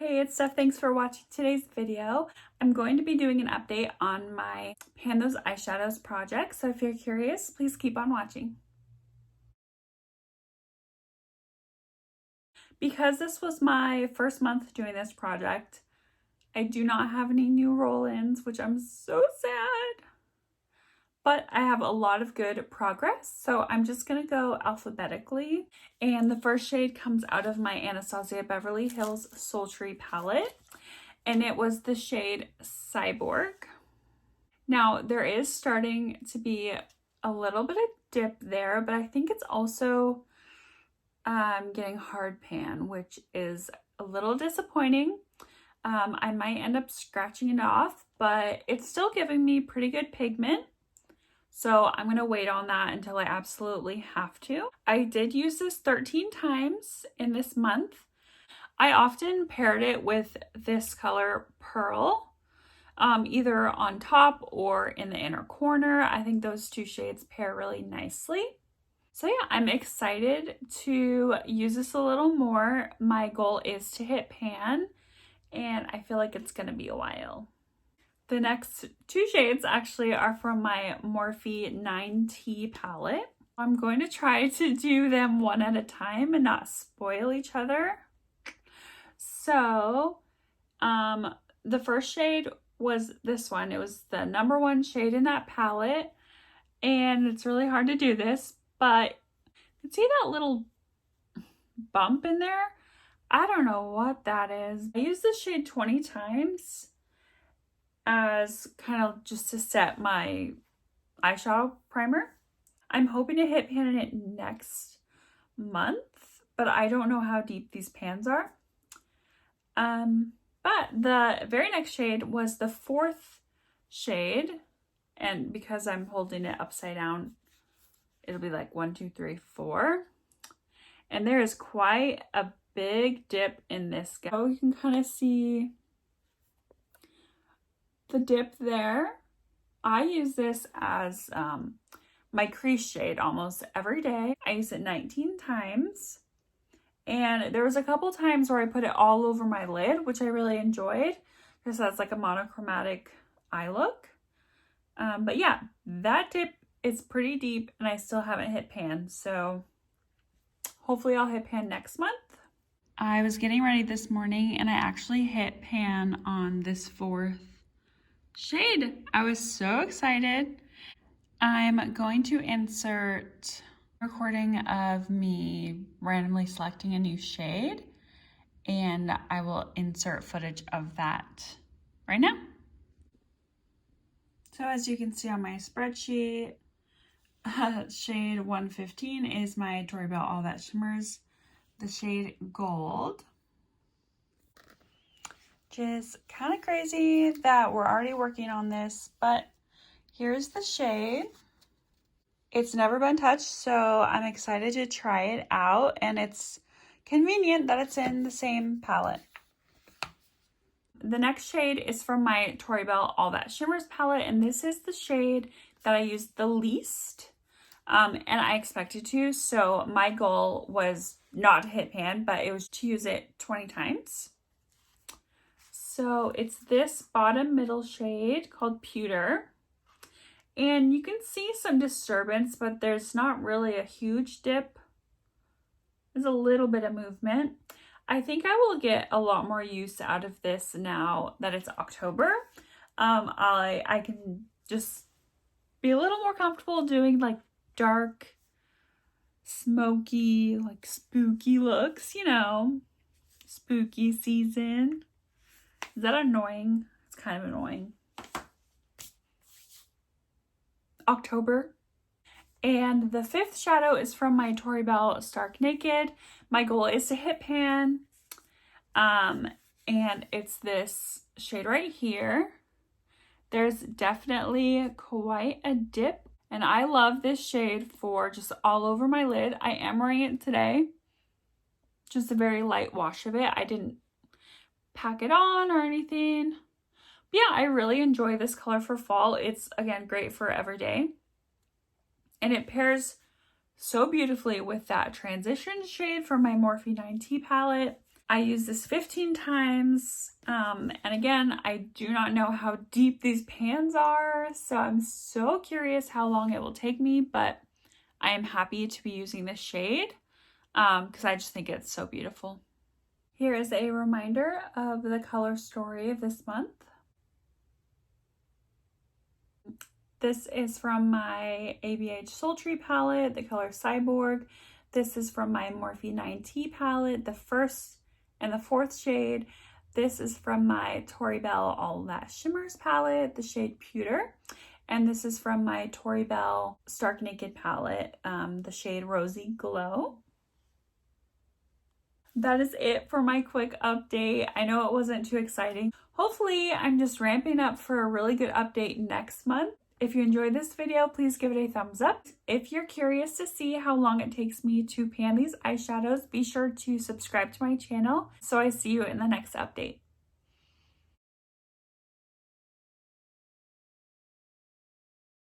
Hey, it's Steph. Thanks for watching today's video. I'm going to be doing an update on my Pan Those Eyeshadows project, so if you're curious, please keep on watching. Because this was my first month doing this project, I do not have any new roll-ins, which I'm so sad. But I have a lot of good progress, so I'm just going to go alphabetically. And the first shade comes out of my Anastasia Beverly Hills Sultry palette, and it was the shade Cyborg. Now, there is starting to be a little bit of dip there, but I think it's also getting hard pan, which is a little disappointing. I might end up scratching it off, but it's still giving me pretty good pigment. So I'm going to wait on that until I absolutely have to. I did use this 13 times in this month. I often paired it with this color Pearl, either on top or in the inner corner. I think those two shades pair really nicely. So yeah, I'm excited to use this a little more. My goal is to hit pan, and I feel like it's going to be a while. The next two shades actually are from my Morphe 9T palette. I'm going to try to do them one at a time and not spoil each other. So, the first shade was this one. It was the number one shade in that palette, and it's really hard to do this, but you can see that little bump in there? I don't know what that is. I used this shade 20 times as kind of just to set my eyeshadow primer. I'm hoping to hit pan in it next month, but I don't know how deep these pans are. But the very next shade was the fourth shade, and because I'm holding it upside down, it'll be like 1, 2, 3, 4. And there is quite a big dip in this guy. So you can kind of see the dip there. I use this as my crease shade almost every day. I use it 19 times. And there was a couple times where I put it all over my lid, which I really enjoyed because that's like a monochromatic eye look. But yeah, that dip is pretty deep and I still haven't hit pan. So hopefully I'll hit pan next month. I was getting ready this morning and I actually hit pan on this fourth shade. I was so excited. I'm going to insert a recording of me randomly selecting a new shade, and I will insert footage of that right now. So as you can see on my spreadsheet, shade 115 is my Tory Bell All That Shimmers, the shade Gold. Just kind of crazy that we're already working on this, but here's the shade. It's never been touched, so I'm excited to try it out, and it's convenient that it's in the same palette. The next shade is from my Tory Bell All That Shimmers palette, and this is the shade that I used the least, and I expected to, so my goal was not to hit pan, but it was to use it 20 times. So it's this bottom middle shade called Pewter. And you can see some disturbance, but there's not really a huge dip. There's a little bit of movement. I think I will get a lot more use out of this now that it's October. I can just be a little more comfortable doing like dark, smoky, like spooky looks, you know, spooky season. Is that annoying? It's kind of annoying. October. And the fifth shadow is from my Tory Bell Stark Naked. My goal is to hit pan. And it's this shade right here. There's definitely quite a dip. And I love this shade for just all over my lid. I am wearing it today. Just a very light wash of it. I didn't pack it on or anything. But yeah, I really enjoy this color for fall. It's, again, great for every day. And it pairs so beautifully with that transition shade from my Morphe 9T palette. I used this 15 times, and again, I do not know how deep these pans are, so I'm so curious how long it will take me, but I am happy to be using this shade because I just think it's so beautiful. Here is a reminder of the color story of this month. This is from my ABH Sultry palette, the color Cyborg. This is from my Morphe 9T palette, the first and the fourth shade. This is from my Tori Bell All That Shimmers palette, the shade Pewter. And this is from my Tori Bell Stark Naked palette, the shade Rosy Glow. That is it for my quick update. I know it wasn't too exciting. Hopefully, I'm just ramping up for a really good update next month. If you enjoyed this video, please give it a thumbs up. If you're curious to see how long it takes me to pan these eyeshadows, be sure to subscribe to my channel. So I see you in the next update.